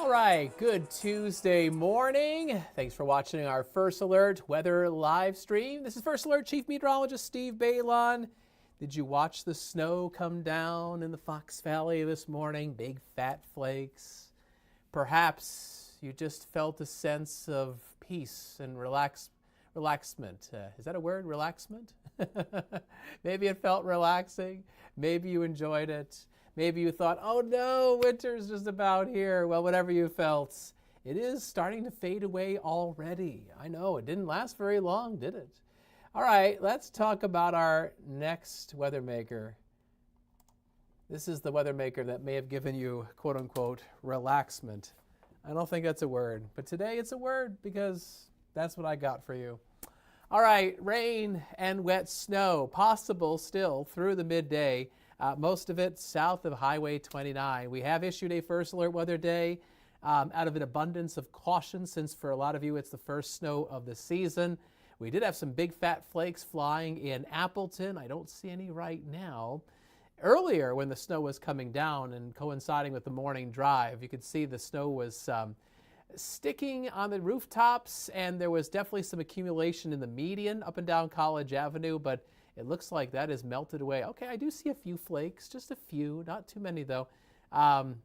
All right, good Tuesday morning. Thanks for watching our First Alert weather live stream. This is First Alert Chief Meteorologist Steve Beylon. Did you watch the snow come down in the Fox Valley this morning? Big fat flakes. Perhaps you just felt a sense of peace and relaxment. Is that a word, relaxment? Maybe it felt relaxing. Maybe you enjoyed it. Maybe you thought, oh no, winter's just about here. Well, whatever you felt, it is starting to fade away already. I know, it didn't last very long, did it? All right, let's talk about our next weather maker. This is the weather maker that may have given you, quote unquote, relaxment. I don't think that's a word, but today it's a word because that's what I got for you. All right, rain and wet snow, possible still through the midday. Most of it south of Highway 29. We have issued a first alert weather day out of an abundance of caution, since for a lot of you it's the first snow of the season. We did have some big fat flakes flying in Appleton. I don't see any right now. Earlier, when the snow was coming down and coinciding with the morning drive, you could see the snow was sticking on the rooftops, and there was definitely some accumulation in the median up and down College Avenue, but it looks like that has melted away. Okay, I do see a few flakes, just a few, not too many though.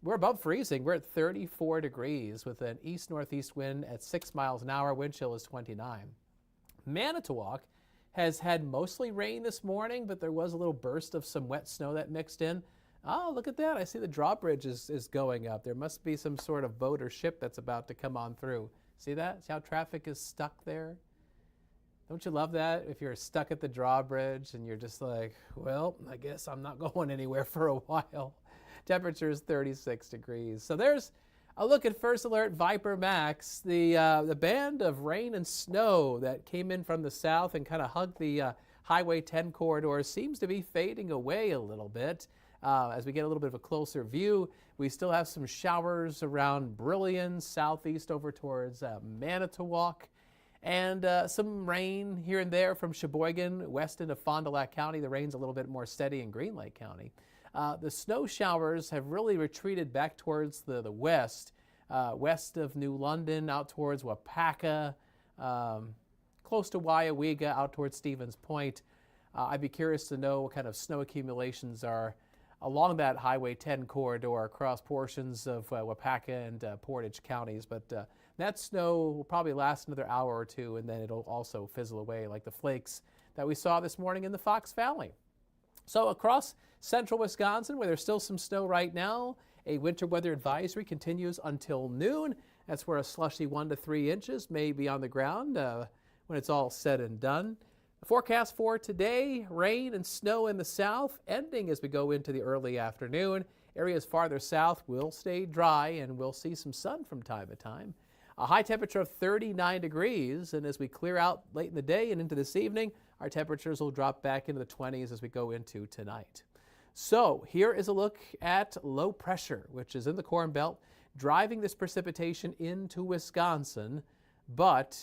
We're above freezing. We're at 34 degrees with an east-northeast wind at 6 miles an hour. Wind chill is 29. Manitowoc has had mostly rain this morning, but there was a little burst of some wet snow that mixed in. Oh, look at that. I see the drawbridge is going up. There must be some sort of boat or ship that's about to come on through. See that? See how traffic is stuck there? Don't you love that? If you're stuck at the drawbridge and you're just like, well, I guess I'm not going anywhere for a while. Temperature is 36 degrees. So there's a look at First Alert Viper Max, the band of rain and snow that came in from the south and kind of hugged the Highway 10 corridor seems to be fading away a little bit. As we get a little bit of a closer view, we still have some showers around Brillion, southeast over towards Manitowoc. And some rain here and there from Sheboygan west into Fond du Lac County. The rain's a little bit more steady in Green Lake County. The snow showers have really retreated back towards the west, west of New London, out towards Wapaka, close to Waiawega, out towards Stevens Point. I'd be curious to know what kind of snow accumulations are along that Highway 10 corridor across portions of Wapaka and Portage counties. But that snow will probably last another hour or two, and then it'll also fizzle away like the flakes that we saw this morning in the Fox Valley. So across central Wisconsin, where there's still some snow right now, a winter weather advisory continues until noon. That's where a slushy 1 to 3 inches may be on the ground when it's all said and done. The forecast for today, rain and snow in the south, ending as we go into the early afternoon. Areas farther south will stay dry, and we'll see some sun from time to time. A high temperature of 39 degrees, and as we clear out late in the day and into this evening, our temperatures will drop back into the 20s as we go into tonight. So here is a look at low pressure, which is in the Corn Belt, driving this precipitation into Wisconsin, but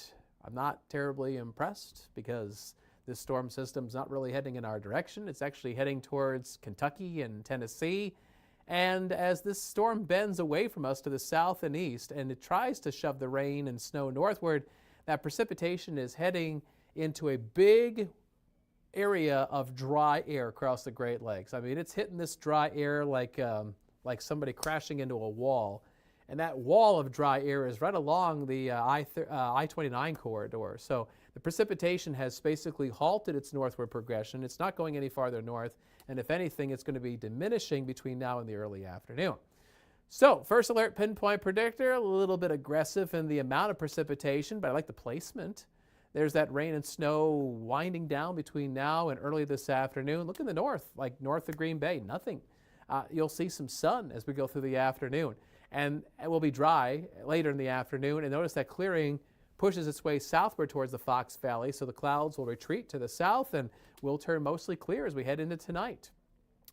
I'm not terribly impressed because this storm system's not really heading in our direction. It's actually heading towards Kentucky and Tennessee. And as this storm bends away from us to the south and east, and it tries to shove the rain and snow northward, that precipitation is heading into a big area of dry air across the Great Lakes. I mean, it's hitting this dry air like somebody crashing into a wall. And that wall of dry air is right along the I-29 corridor. So the precipitation has basically halted its northward progression. It's not going any farther north. And if anything, it's going to be diminishing between now and the early afternoon. So First Alert Pinpoint Predictor, a little bit aggressive in the amount of precipitation, but I like the placement. There's that rain and snow winding down between now and early this afternoon. Look in the north, like north of Green Bay, nothing. You'll see some sun as we go through the afternoon. And it will be dry later in the afternoon. And notice that clearing pushes its way southward towards the Fox Valley, so the clouds will retreat to the south and will turn mostly clear as we head into tonight.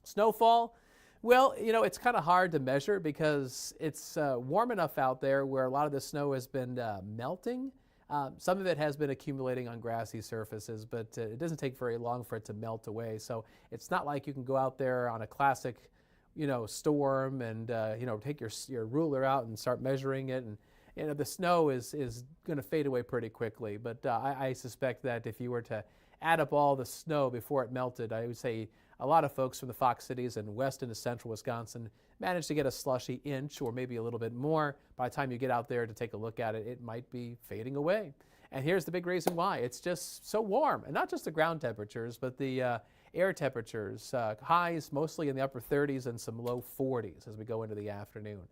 Snowfall, well, you know, it's kind of hard to measure because it's warm enough out there where a lot of the snow has been melting. Some of it has been accumulating on grassy surfaces, but it doesn't take very long for it to melt away. So it's not like you can go out there on a classic storm and, take your ruler out and start measuring it. And the snow is going to fade away pretty quickly. But I suspect that if you were to add up all the snow before it melted, I would say a lot of folks from the Fox cities and west into central Wisconsin managed to get a slushy inch or maybe a little bit more. By the time you get out there to take a look at it, it might be fading away. And here's the big reason why. It's just so warm. And not just the ground temperatures, but the air temperatures. Highs mostly in the upper 30s and some low 40s as we go into the afternoon.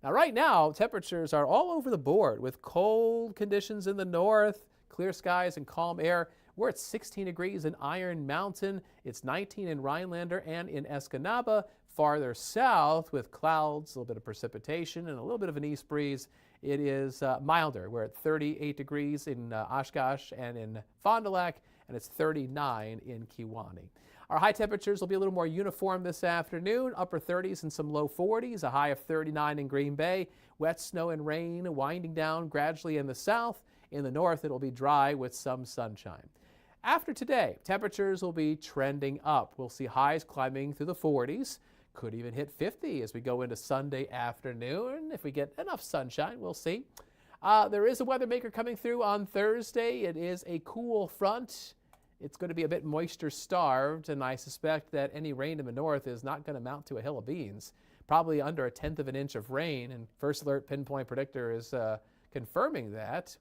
Now, right now, temperatures are all over the board with cold conditions in the north, clear skies and calm air. We're at 16 degrees in Iron Mountain. It's 19 in Rhinelander and in Escanaba. Farther south with clouds, a little bit of precipitation, and a little bit of an east breeze, it is milder. We're at 38 degrees in Oshkosh and in Fond du Lac, and it's 39 in Kewaunee. Our high temperatures will be a little more uniform this afternoon, upper 30s and some low 40s, a high of 39 in Green Bay. Wet snow and rain winding down gradually in the south. In the north, it'll be dry with some sunshine. After today, temperatures will be trending up. We'll see highs climbing through the 40s. Could even hit 50 as we go into Sunday afternoon. If we get enough sunshine, we'll see. There is a weather maker coming through on Thursday. It is a cool front. It's going to be a bit moisture starved, and I suspect that any rain in the north is not going to mount to a hill of beans. Probably under a tenth of an inch of rain, and First Alert Pinpoint Predictor is confirming that.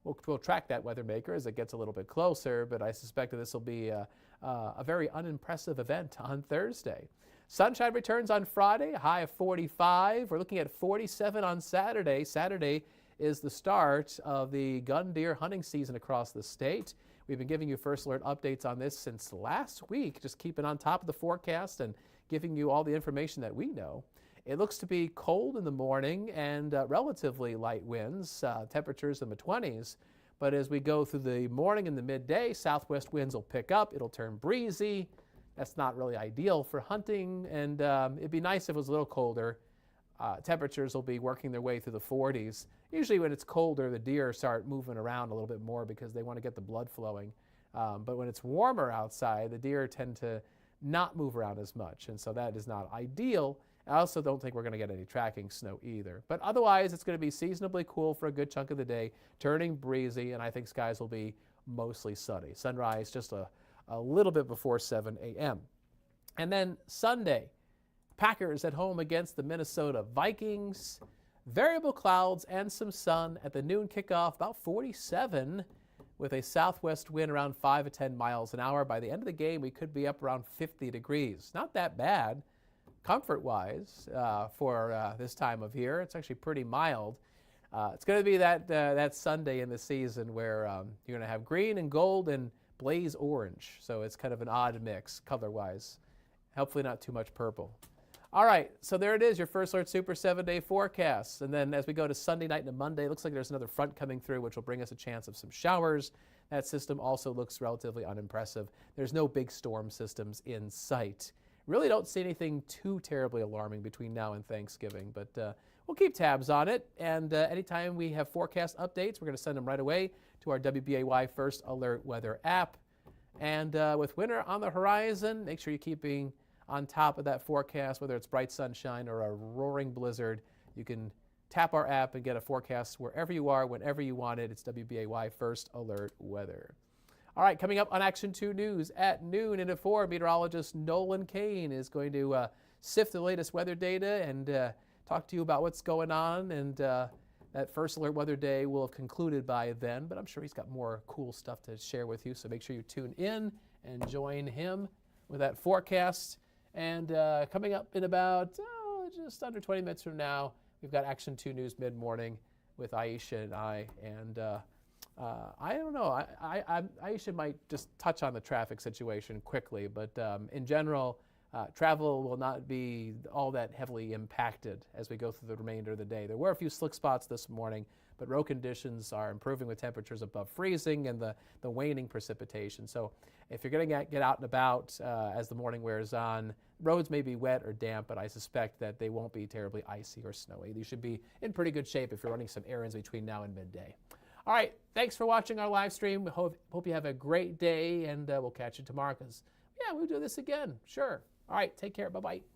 We'll track that weather maker as it gets a little bit closer, but I suspect that this will be a very unimpressive event on Thursday. Sunshine returns on Friday, a high of 45. We're looking at 47 on Saturday. Saturday is the start of the gun deer hunting season across the state. We've been giving you First Alert updates on this since last week, just keeping on top of the forecast and giving you all the information that we know. It looks to be cold in the morning and relatively light winds, temperatures in the 20s. But as we go through the morning and the midday, southwest winds will pick up. It'll turn breezy. That's not really ideal for hunting, and it'd be nice if it was a little colder. Temperatures will be working their way through the 40s. Usually when it's colder, the deer start moving around a little bit more because they want to get the blood flowing. But when it's warmer outside, the deer tend to not move around as much, and so that is not ideal. I also don't think we're going to get any tracking snow either. But otherwise, it's going to be seasonably cool for a good chunk of the day, turning breezy, and I think skies will be mostly sunny. Sunrise just a little bit before 7 a.m. And then Sunday, Packers at home against the Minnesota Vikings. Variable clouds and some sun at the noon kickoff, about 47 with a southwest wind around 5 to 10 miles an hour. By the end of the game, we could be up around 50 degrees. Not that bad comfort-wise for this time of year. It's actually pretty mild. It's going to be that Sunday in the season where you're going to have green and gold and blaze orange. So it's kind of an odd mix color-wise. Hopefully not too much purple. All right, so there it is, your First Alert Super 7-day forecast. And then as we go to Sunday night into Monday, it looks like there's another front coming through, which will bring us a chance of some showers. That system also looks relatively unimpressive. There's no big storm systems in sight. Really don't see anything too terribly alarming between now and Thanksgiving, but we'll keep tabs on it. And anytime we have forecast updates, we're going to send them right away to our WBAY First Alert Weather app. And with winter on the horizon, make sure you're keeping on top of that forecast, whether it's bright sunshine or a roaring blizzard. You can tap our app and get a forecast wherever you are, whenever you want it. It's WBAY First Alert Weather. All right, coming up on Action 2 News at noon and at 4, meteorologist Nolan Kane is going to sift the latest weather data and talk to you about what's going on. And that First Alert Weather Day will have concluded by then, but I'm sure he's got more cool stuff to share with you. So make sure you tune in and join him with that forecast. And coming up in about just under 20 minutes from now, we've got Action 2 News mid-morning with Aisha and I. And I don't know, Aisha might just touch on the traffic situation quickly, but in general, travel will not be all that heavily impacted as we go through the remainder of the day. There were a few slick spots this morning, but road conditions are improving with temperatures above freezing and the waning precipitation. So if you're going to get out and about as the morning wears on, roads may be wet or damp, but I suspect that they won't be terribly icy or snowy. You should be in pretty good shape if you're running some errands between now and midday. All right, thanks for watching our live stream. We hope you have a great day, and we'll catch you tomorrow because, yeah, we'll do this again. Sure. All right, take care. Bye-bye.